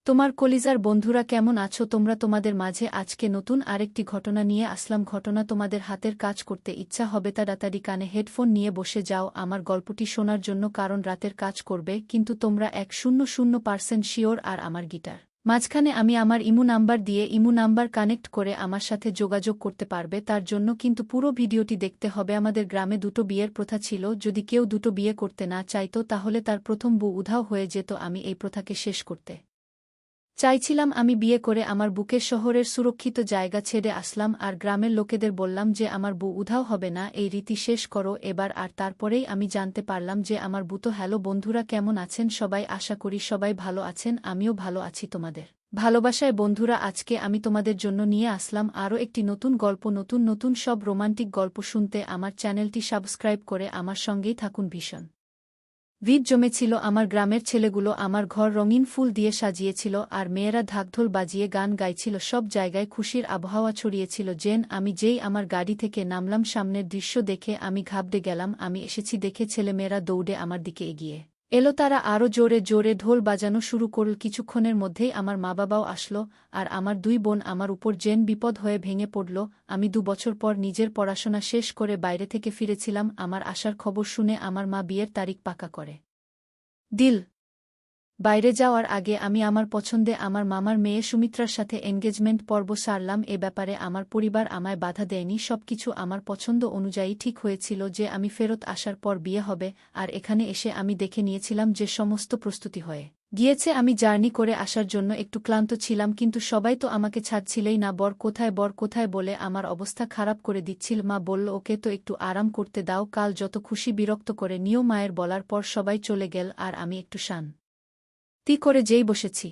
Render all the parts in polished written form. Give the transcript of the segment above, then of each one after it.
তোমার কলিজার বন্ধুরা কেমন আছো তোমরা? তোমাদের মাঝে আজকে নতুন আরেকটি ঘটনা নিয়ে আসলাম। ঘটনা তোমাদের হাতের কাজ করতে ইচ্ছা হবে তাড়াতাড়ি কানে হেডফোন নিয়ে বসে যাও আমার গল্পটি শোনার জন্য, কারণ রাতের কাজ করবে কিন্তু তোমরা 100% শিওর। আর আমার গিটার মাঝখানে আমি আমার ইমু নাম্বার দিয়ে ইমু নাম্বার কানেক্ট করে আমার সাথে যোগাযোগ করতে পারবে। তার জন্য কিন্তু পুরো ভিডিওটি দেখতে হবে। আমাদের গ্রামে দুটো বিয়ের প্রথা ছিল। যদি কেউ দুটো বিয়ে করতে না চাইতো তাহলে তার প্রথম বউ উধাও হয়ে যেত। আমি এই প্রথাকে শেষ করতে চাইছিলাম। আমি বিয়ে করে আমার বুকের শহরের সুরক্ষিত জায়গা ছেড়ে আসলাম আর গ্রামের লোকেদের বললাম যে আমার বউ উধাও হবে না, এই রীতি শেষ করো এবার। আর তারপরেই আমি জানতে পারলাম যে আমার বউ তো। হ্যালো বন্ধুরা, কেমন আছেন সবাই? আশা করি সবাই ভালো আছেন, আমিও ভালো আছি। তোমাদের ভালোবাসায় বন্ধুরা, আজকে আমি তোমাদের জন্য নিয়ে আসলাম আরও একটি নতুন গল্প। নতুন নতুন সব রোমান্টিক গল্প শুনতে আমার চ্যানেলটি সাবস্ক্রাইব করে আমার সঙ্গেই থাকুন। ভীষণ ভিড় জমেছিল। আমার গ্রামের ছেলেগুলো আমার ঘর রঙিন ফুল দিয়ে সাজিয়েছিল আর মেয়েরা ঢাকঢোল বাজিয়ে গান গাইছিল। সব জায়গায় খুশির আবহাওয়া ছড়িয়েছিল। আমি যেই আমার গাড়ি থেকে নামলাম, সামনের দৃশ্য দেখে আমি ঘাবড়ে গেলাম। আমি এসেছি দেখে ছেলেমেয়েরা দৌড়ে আমার দিকে এগিয়ে এলো। তারা আরও জোরে জোরে ঢোল বাজানো শুরু করল। কিছুক্ষণের মধ্যেই আমার মা বাবাও আসলো আর আমার দুই বোন আমার উপর বিপদ হয়ে ভেঙে পড়ল। আমি 2 বছর পর নিজের পড়াশোনা শেষ করে বাইরে থেকে ফিরেছিলাম। আমার আসার খবর শুনে আমার মা বিয়ের তারিখ পাকা করে দিল। বাইরে যাওয়ার আগে আমি আমার পছন্দে আমার মামার মেয়ে সুমিত্রার সাথে এনগেজমেন্ট পর্ব সারলাম। এ ব্যাপারে আমার পরিবার আমায় বাধা দেয়নি। সবকিছু আমার পছন্দ অনুযায়ী ঠিক হয়েছিল যে আমি ফেরত আসার পর বিয়ে হবে। আর এখানে এসে আমি দেখে নিয়েছিলাম যে সমস্ত প্রস্তুতি হয়ে গিয়েছে। আমি জার্নি করে আসার জন্য একটু ক্লান্ত ছিলাম, কিন্তু সবাই তো আমাকে ছাড়ছিলেই না। বর কোথায় বলে আমার অবস্থা খারাপ করে দিচ্ছিল। মা বলল, ওকে তো একটু আরাম করতে দাও, কাল যত খুশি বিরক্ত করে নিও। মায়ের বলার পর সবাই চলে গেল আর আমি একটু শান্তি করে যেই বসেছি,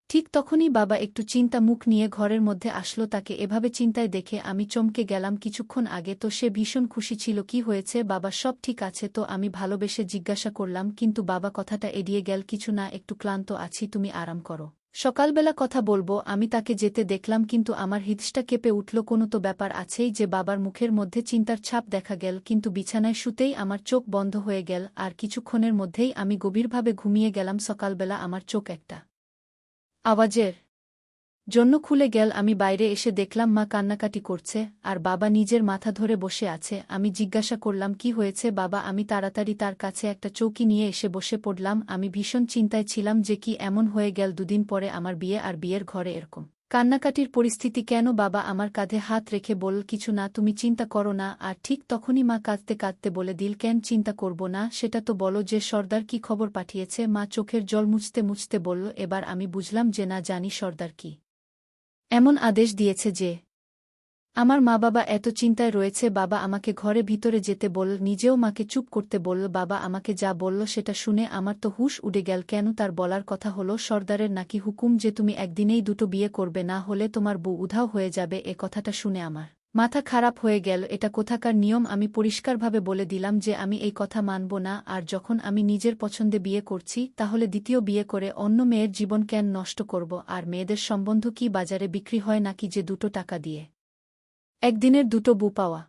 ঠিক তখনই বাবা একটু চিন্তা মুখ নিয়ে ঘরের মধ্যে আসলো। তাকে এভাবে চিন্তায় দেখে আমি চমকে গেলাম। কিছুক্ষণ আগে তো সে ভীষণ খুশি ছিল। কি হয়েছে বাবা, সব ঠিক আছে তো? আমি ভালোবেসে জিজ্ঞাসা করলাম, কিন্তু বাবা কথাটা এড়িয়ে গেল। কিছু না, একটু ক্লান্ত আছি, তুমি আরাম করো, সকালবেলা কথা বলবো। আমি তাকে যেতে দেখলাম, কিন্তু আমার হৃদয়টা কেঁপে উঠল। কোনো তো ব্যাপার আছেই যে বাবার মুখের মধ্যে চিন্তার ছাপ দেখা গেল। কিন্তু বিছানায় শুতেই আমার চোখ বন্ধ হয়ে গেল আর কিছুক্ষণের মধ্যেই আমি গভীরভাবে ঘুমিয়ে গেলাম। সকালবেলা আমার চোখ একটা আওয়াজের জন্য খুলে গেল। আমি বাইরে এসে দেখলাম মা কান্নাকাটি করছে আর বাবা নিজের মাথা ধরে বসে আছে। আমি জিজ্ঞাসা করলাম, কি হয়েছে বাবা? আমি তাড়াতাড়ি তার কাছে একটা চৌকি নিয়ে এসে বসে পড়লাম। আমি ভীষণ চিন্তায় ছিলাম যে কি এমন হয়ে গেল 2 দিন পরে আমার বিয়ে, আর বিয়ের ঘরে এরকম কান্নাকাটির পরিস্থিতি কেন? বাবা আমার কাঁধে হাত রেখে বলল, কিছু না, তুমি চিন্তা করো না। আর ঠিক তখনই মা কাঁদতে কাঁদতে বলে দিল, কেন চিন্তা করব না? সেটা তো বলো যে সর্দার কি খবর পাঠিয়েছে? মা চোখের জল মুছতে মুছতে বলল। এবার আমি বুঝলাম যে না জানি সর্দার কি এমন আদেশ দিয়েছে যে আমার মা বাবা এত চিন্তায় রয়েছে। বাবা আমাকে ঘরে ভিতরে যেতে বলল, নিজেও মাকে চুপ করতে বলল। বাবা আমাকে যা বলল সেটা শুনে আমার তো হুঁশ উড়ে গেল। কেন? তার বলার কথা হলো সর্দারের নাকি হুকুম যে তুমি একদিনেই 2টো বিয়ে করবে, না হলে তোমার বউ উধাও হয়ে যাবে। এ কথাটা শুনে আমার মাথা খারাপ হয়ে গেল। এটা কোথাকার নিয়ম? আমি পরিষ্কারভাবে বলে দিলাম যে আমি এই কথা মানব না। আর যখন আমি নিজের পছন্দে বিয়ে করছি, তাহলে দ্বিতীয় বিয়ে করে অন্য মেয়ের জীবন কেন নষ্ট করব? আর মেয়েদের সম্বন্ধ কি বাজারে বিক্রি হয় নাকি যে 2টো টাকা দিয়ে একদিনের 2টো বউ পাওয়া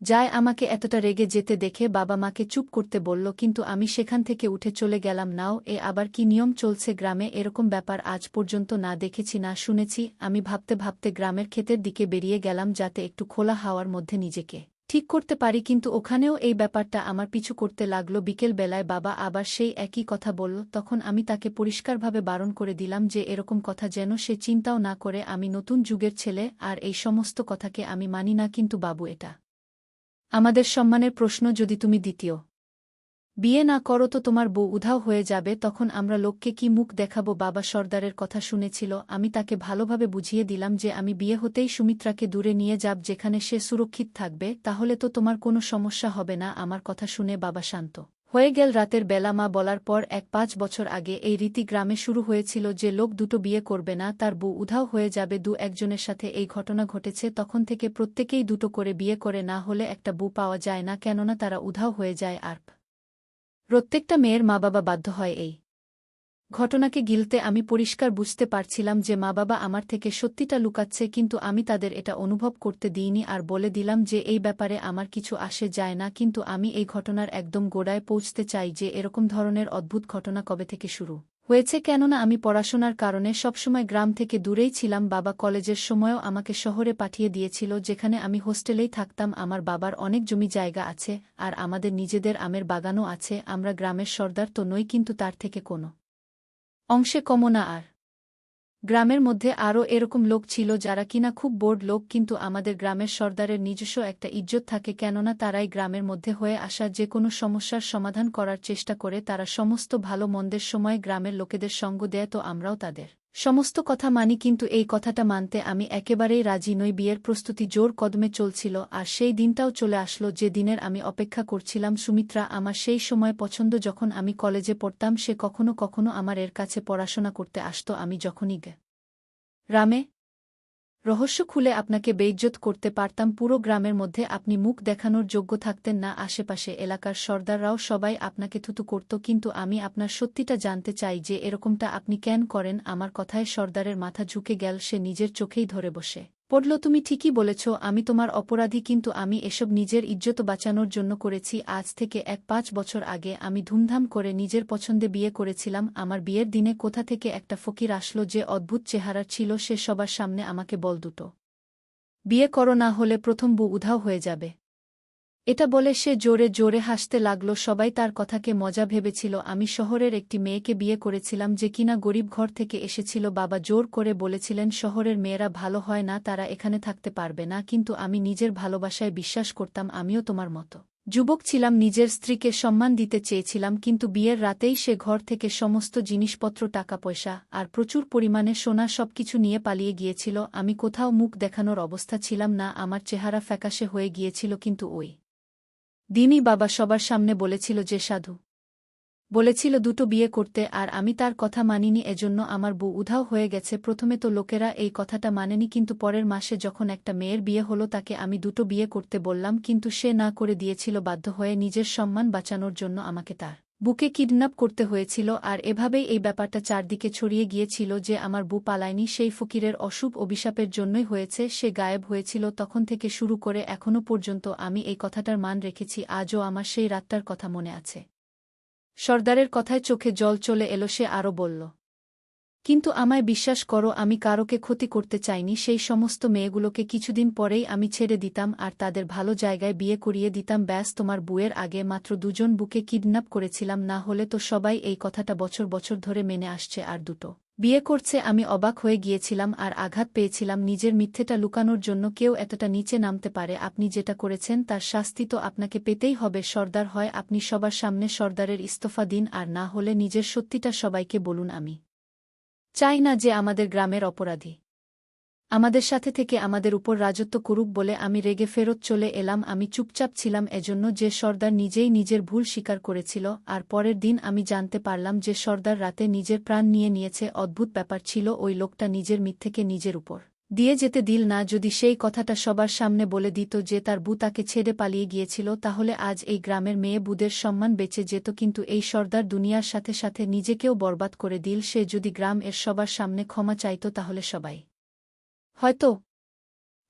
যায়? আমাকে এতটা রেগে যেতে দেখে বাবা মাকে চুপ করতে বলল, কিন্তু আমি সেখান থেকে উঠে চলে গেলাম। নাও, এ আবার কি নিয়ম চলছে গ্রামে? এরকম ব্যাপার আজ পর্যন্ত না দেখেছি না শুনেছি। আমি ভাবতে ভাবতে গ্রামের ক্ষেতের দিকে বেরিয়ে গেলাম, যাতে একটু খোলা হাওয়ার মধ্যে নিজেকে ঠিক করতে পারি। কিন্তু ওখানেও এই ব্যাপারটা আমার পিছু করতে লাগল। বিকেল বেলায় বাবা আবার সেই একই কথা বলল। তখন আমি তাকে পরিষ্কারভাবে বারণ করে দিলাম যে এরকম কথা যেন সে চিন্তাও না করে। আমি নতুন যুগের ছেলে আর এই সমস্ত কথাকে আমি মানি না। কিন্তু বাবু, এটা আমাদের সম্মানের প্রশ্ন। যদি তুমি দ্বিতীয় বিয়ে না করো তো তোমার বউ উধাও হয়ে যাবে, তখন আমরা লোককে কি মুখ দেখাবো? বাবা সর্দারের কথা শুনেছিল। আমি তাকে ভালোভাবে বুঝিয়ে দিলাম যে আমি বিয়ে হতেই সুমিত্রাকে দূরে নিয়ে যাব, যেখানে সে সুরক্ষিত থাকবে। তাহলে তো তোমার কোনো সমস্যা হবে না। আমার কথা শুনে বাবা শান্ত হয়ে গেল। রাতের বেলা মা বলার পর 5 বছর আগে এই রীতি গ্রামে শুরু হয়েছিল যে লোক 2টো বিয়ে করবে না, তার বউ উধাও হয়ে যাবে। 2-1 জনের সাথে এই ঘটনা ঘটেছে। তখন থেকে প্রত্যেকেই 2টো করে বিয়ে করে, না হলে একটা বউ পাওয়া যায় না, কেননা তারা উধাও হয়ে যায়। আর প্রত্যেকটা মেয়ের মা বাবা বাধ্য হয় এই ঘটনাকে গিলতে। আমি পরিষ্কার বুঝতে পারছিলাম যে মা বাবা আমার থেকে সত্যিটা লুকাচ্ছে, কিন্তু আমি তাদের এটা অনুভব করতে দিইনি আর বলে দিলাম যে এই ব্যাপারে আমার কিছু আসে যায় না। কিন্তু আমি এই ঘটনার একদম গোড়ায় পৌঁছতে চাই যে এরকম ধরনের অদ্ভুত ঘটনা কবে থেকে শুরু হয়েছে কেননা আমি পড়াশোনার কারণে সবসময় গ্রাম থেকে দূরেই ছিলাম। বাবা কলেজের সময়ও আমাকে শহরে পাঠিয়ে দিয়েছিল, যেখানে আমি হোস্টেলেই থাকতাম। আমার বাবার অনেক জমি জায়গা আছে, আর আমাদের নিজেদের আমের বাগানও আছে। আমরা গ্রামের সর্দার তো নই, কিন্তু তার থেকে কোনো অংশে কমও না। আর গ্রামের মধ্যে আরও এরকম লোক ছিল যারা কিনা খুব বোর্ড লোক, কিন্তু আমাদের গ্রামের সর্দারের নিজস্ব একটা ইজ্জত থাকে, কেননা তারাই গ্রামের মধ্যে হয়ে আসা যে কোনো সমস্যার সমাধান করার চেষ্টা করে। তারা সমস্ত ভালো মন্দের সময় গ্রামের লোকেদের সঙ্গ দেয়, তো আমরাও তাদের সমস্ত কথা মানি। কিন্তু এই কথাটা মানতে আমি একেবারেই রাজি নই। বিয়ের প্রস্তুতি জোর কদমে চলছিল, আর সেই দিনটাও চলে আসলো যে দিনের আমি অপেক্ষা করছিলাম। সুমিত্রা আমার সেই সময় পছন্দ। যখন আমি কলেজে পড়তাম, সে কখনো কখনো আমার এর কাছে পড়াশোনা করতে আসত। আমি যখনই গ্রামে রহস্য খুলে আপনাকে বেইজ্জত করতে পারতাম, পুরো গ্রামের মধ্যে আপনি মুখ দেখানোর যোগ্য থাকতেন না। আশেপাশে এলাকার সর্দাররাও সবাই আপনাকে থুতু করত। কিন্তু আমি আপনার সত্যিটা জানতে চাই যে এরকমটা আপনি কেন করেন। আমার কথায় সর্দারের মাথা ঝুঁকে গেল, সে নিজের চোখেই ধরে বসে পড়ল। তুমি ঠিকই বলেছ, আমি তোমার অপরাধী, কিন্তু আমি এসব নিজের ইজ্জত বাঁচানোর জন্য করেছি। আজ থেকে 5 বছর আগে আমি ধুমধাম করে নিজের পছন্দে বিয়ে করেছিলাম। আমার বিয়ের দিনে কোথা থেকে একটা ফকির আসলো, যে অদ্ভুত চেহারার ছিল। সে সবার সামনে আমাকে বল, দুটো বিয়ে করো, না হলে প্রথম বউ উধাও হয়ে যাবে। এটা বলে সে জোরে জোরে হাসতে লাগল। সবাই তার কথাকে মজা ভেবেছিল। আমি শহরের একটি মেয়েকে বিয়ে করেছিলাম, যে কিনা গরিব ঘর থেকে এসেছিল। বাবা জোর করে বলেছিলেন শহরের মেয়েরা ভালো হয় না, তারা এখানে থাকতে পারবে না। কিন্তু আমি নিজের ভালোবাসায় বিশ্বাস করতাম। আমিও তোমার মতো যুবক ছিলাম, নিজের স্ত্রীকে সম্মান দিতে চেয়েছিলাম। কিন্তু বিয়ের রাতেই সে ঘর থেকে সমস্ত জিনিসপত্র, টাকা পয়সা আর প্রচুর পরিমাণে সোনা সবকিছু নিয়ে পালিয়ে গিয়েছিল। আমি কোথাও মুখ দেখানোর অবস্থা ছিলাম না, আমার চেহারা ফ্যাকাশে হয়ে গিয়েছিল। কিন্তু ওই দিনই বাবা সবার সামনে বলেছিল যে সাধু বলেছিল দুটো বিয়ে করতে, আর আমি তার কথা মানিনি। এজন্য আমার বউ উধাও হয়ে গেছে। প্রথমে তো লোকেরা এই কথাটা মানেনি, কিন্তু পরের মাসে যখন একটা মেয়ের বিয়ে হলো, তাকে আমি দুটো বিয়ে করতে বললাম, কিন্তু সে না করে দিয়েছিল। বাধ্য হয়ে নিজের সম্মান বাঁচানোর জন্য আমাকে তার বুকে কিডন্যাপ করতে হয়েছিল। আর এভাবেই এই ব্যাপারটা চারদিকে ছড়িয়ে গিয়েছিল যে আমার বউ পালায়নি, সেই ফকিরের অশুভ অভিশাপের জন্যই হয়েছে। সে গায়েব হয়েছিল। তখন থেকে শুরু করে এখনো পর্যন্ত আমি এই কথাটার মান রেখেছি। আজও আমার সেই রাতটার কথা মনে আছে। সর্দারের কথায় চোখে জল চলে এলো। সে আরও বলল, কিন্তু আমায় বিশ্বাস করো, আমি কারোকে ক্ষতি করতে চাইনি। সেই সমস্ত মেয়েগুলোকে কিছুদিন পরেই আমি ছেড়ে দিতাম, আর তাদের ভালো জায়গায় বিয়ে করিয়ে দিতাম। ব্যাস, তোমার বুয়ের আগে মাত্র 2 জন বুকে কিডন্যাপ করেছিলাম, না হলে তো সবাই এই কথাটা বছর বছর ধরে মেনে আসছে। আর দুটো বিয়ে করছে। আমি অবাক হয়ে গিয়েছিলাম আর আঘাত পেয়েছিলাম। নিজের মিথ্যেটা লুকানোর জন্য কেউ এতটা নিচে নামতে পারে? আপনি যেটা করেছেন তার শাস্তি তো আপনাকে পেতেই হবে। সর্দার হয় আপনি, সবার সামনে সর্দারের ইস্তফা দিন, আর না হলে নিজের সত্যিটা সবাইকে বলুন। আমি চাই না যে আমাদের গ্রামের অপরাধী আমাদের সাথে থেকে আমাদের উপর রাজত্ব করুক। বলে আমি রেগে ফেরত চলে এলাম। আমি চুপচাপ ছিলাম এজন্য যে সর্দার নিজেই নিজের ভুল স্বীকার করেছিল। আর পরের দিন আমি জানতে পারলাম যে সর্দার রাতে নিজের প্রাণ নিয়ে নিয়েছে। অদ্ভুত ব্যাপার ছিল, ওই লোকটা নিজের মিথ্যেকে নিজের উপর দিয়ে যেতে দিল না। যদি সেই কথাটা সবার সামনে বলে দিত যে তার বউ তাকে ছেড়ে পালিয়ে গিয়েছিল, তাহলে আজ এই গ্রামের মেয়ে বুদের সম্মান বেঁচে যেত। কিন্তু এই সর্দার দুনিয়ার সাথে সাথে নিজেকেও বরবাদ করে দিল। সে যদি গ্রাম এর সবার সামনে ক্ষমা চাইত, তাহলে সবাই হয়তো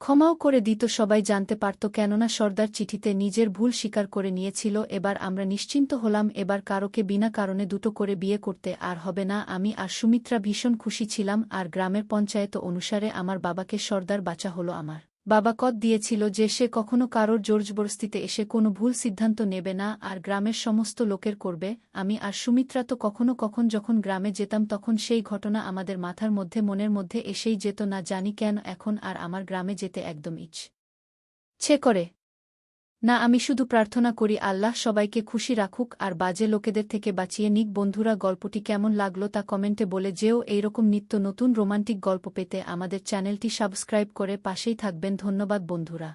ক্ষমাও করে দিত, সবাই জানতে পারত। কেননা সর্দার চিঠিতে নিজের ভুল স্বীকার করে নিয়েছিল। এবার আমরা নিশ্চিন্ত হলাম। এবার কারোকে বিনা কারণে দুটো করে বিয়ে করতে আর হবে না। আমি আর সুমিত্রা ভীষণ খুশি ছিলাম। আর গ্রামের পঞ্চায়েত অনুসারে আমার বাবাকে সর্দার বাঁচা হলো। আমার বাবা কত দিয়েছিল যে সে কখনো কারোর জোরজবরদস্তিতে এসে কোনো ভুল সিদ্ধান্ত নেবে না, আর গ্রামের সমস্ত লোকের করবে। আমি আর সুমিত্রা তো কখনো যখন গ্রামে যেতাম, তখন সেই ঘটনা আমাদের মাথার মধ্যে মনের মধ্যে এসেই যেত। না জানি কেন এখন আর আমার গ্রামে যেতে একদম ইচ্ছে করে না। আমি শুধু প্রার্থনা করি আল্লাহ সবাইকে খুশি রাখুক আর বাজে লোকেদের থেকে বাঁচিয়ে নিক। বন্ধুরা, গল্পটি কেমন লাগলো তা কমেন্টে বলে যেও। এইরকম নিত্য নতুন রোমান্টিক গল্প পেতে আমাদের চ্যানেলটি সাবস্ক্রাইব করে পাশেই থাকবেন। ধন্যবাদ বন্ধুরা।